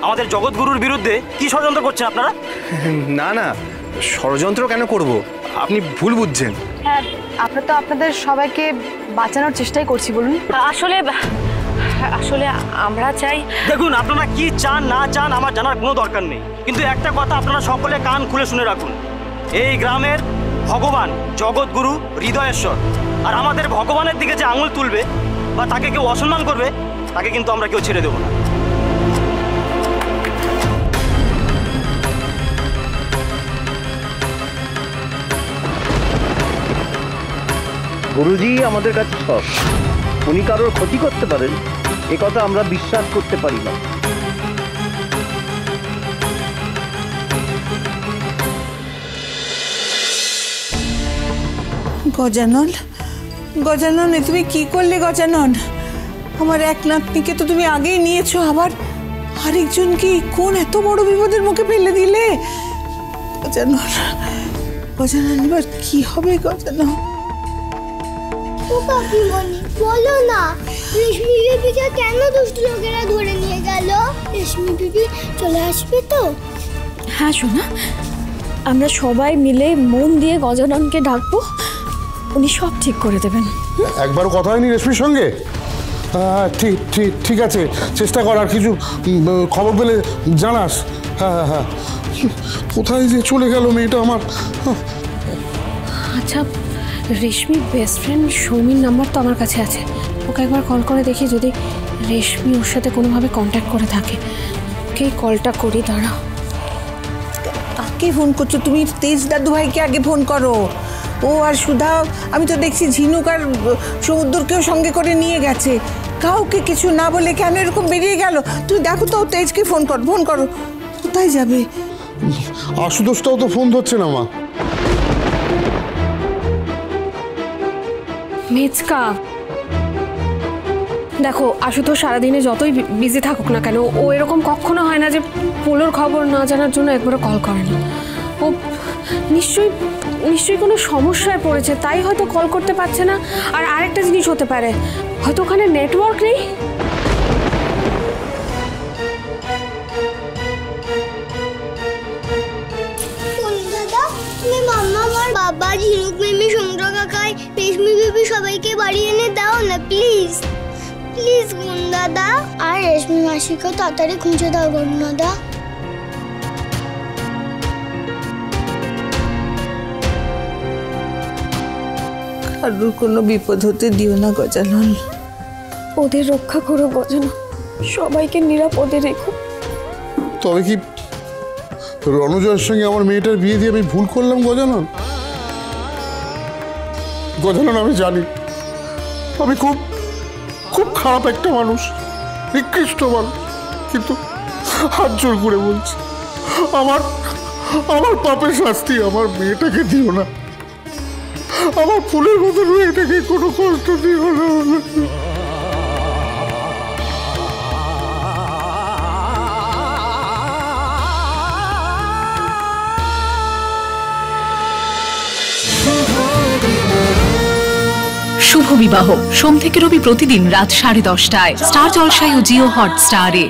আমাদের জগৎগুরুর বিরুদ্ধে কি ষড়যন্ত্র করছেন আপনারা? না না, ষড়যন্ত্র কেন করব? আপনি ভুল বুঝছেন। হ্যাঁ, আমরা তো আপনাদের সবাইকে বাঁচানোর চেষ্টাই করছি। বলুন। আসলে আসলে আমরা চাই। দেখুন, আপনারা কি চান না চান আমার জানার কোনো দরকার নেই, কিন্তু একটা কথা আপনারা সকলে কান খুলে শুনে রাখুন। এই গ্রামের ভগবান জগৎগুরু হৃদয়েশ্বর, আর আমাদের ভগবানের দিকে যে আঙুল তুলবে বা তাকে কেউ অসম্মান করবে তাকে কিন্তু আমরা কেউ ছেড়ে দেবো না। গুরুজি আমাদের কাছে সব, উনি কারোর ক্ষতি করতে পারেন এ কথা আমরা বিশ্বাস করতে পারি না। গজানন, গজানন, তুমি কি করলে গজানন? আমার এক নাতনিকে তো তুমি আগেই নিয়েছো, আবার আরেকজনকে কোন এত বড় বিপদের মুখে ফেলে দিলে? গজানন, গজানন, এবার কি হবে গজানন? ও কাকিমণি, বলো না, রেশমি বিবিকে কেন দুষ্ট লোকেরা ধরে নিয়ে গেল? রেশমি বিবি চলে আসবে তো? হ্যাঁ সোনা, আমরা সবাই মিলে মন দিয়ে গজাননকে ডাকবো, উনি সব ঠিক করে দেবেন। একবার কথা হয়নি রেশমির সঙ্গে? ঠিক ঠিক ঠিক আছে, চেষ্টা কর, আর কিছু খবর পেলে জানাস। হ্যাঁ হ্যাঁ হ্যাঁ, কোথায় যে চলে গেল মেয়েটা আমার। আচ্ছা, রেশমির বেস্ট ফ্রেন্ড সৌমির নাম্বার তো আমার কাছে আছে, ওকে একবার কল করে দেখি যদি রেশমি ওর সাথে কোনোভাবে কন্ট্যাক্ট করে থাকে। ওকেই কলটা করি, দাঁড়াও। কাকে ফোন করছো তুমি? তেজ দাদু ভাইকে আগে ফোন করো। ও আর সুধা, আমি তো দেখছি ঝিনুক আর সমুদ্রকেও সঙ্গে করে নিয়ে গেছে। কাউকে কিছু না বলে কেন এরকম বেরিয়ে গেল? তুই দেখো তো, তেজকে ফোন কর, ফোন করো। কোথায় যাবে? আশুতোষটাও তো ফোন ধরছে না মা। মেচকা, দেখো আশুতোষ সারাদিনে যতই বিজি থাকুক না কেন, ও এরকম কখনো হয় না যে পোলোর খবর না জানার জন্য একবারও কল করে না। ও নিশ্চয়ই কোনো সমস্যায় পড়েছে, তাই হয়তো কল করতে পারছে না। আর আরেকটা জিনিস হতে পারে, হয়তো ওখানে নেটওয়ার্ক নেই। দাদা, তুমি মাম্মা, আমার বাবা, ঝিনুক মিমি, সমুদ্র কাকাই, রেশমি বিবি সবাইকে বাড়ি এনে দাও না প্লিজ। প্লিজ গুণ দাদা, আর রেশমি মাসিকেও তাড়াতাড়ি খুঁজে দাও গুণ দাদা। কারোর কোনো বিপদ হতে দিও না গজানন। ওদের রক্ষা করো গজানন, সবাইকে নিরাপদে রেখো। তবে কি রণজয়ের সঙ্গে আমার মেয়েটার বিয়ে দিয়ে আমি ভুল করলাম গজানন? গজানন, আমি জানি আমি খুব খুব খারাপ একটা মানুষ, নিকৃষ্ট মানুষ, কিন্তু হাত জোর করে বলছি, আমার আমার পাপের শাস্তি আমার মেয়েটাকে দিও না। আমার ফুলের মতো মেয়েটাকে কোনো কষ্ট দিও না। শুভ বিবাহ সোম থেকে রবি প্রতিদিন রাত 10:30টায় স্টার জলসায় ও জিও হটস্টারে।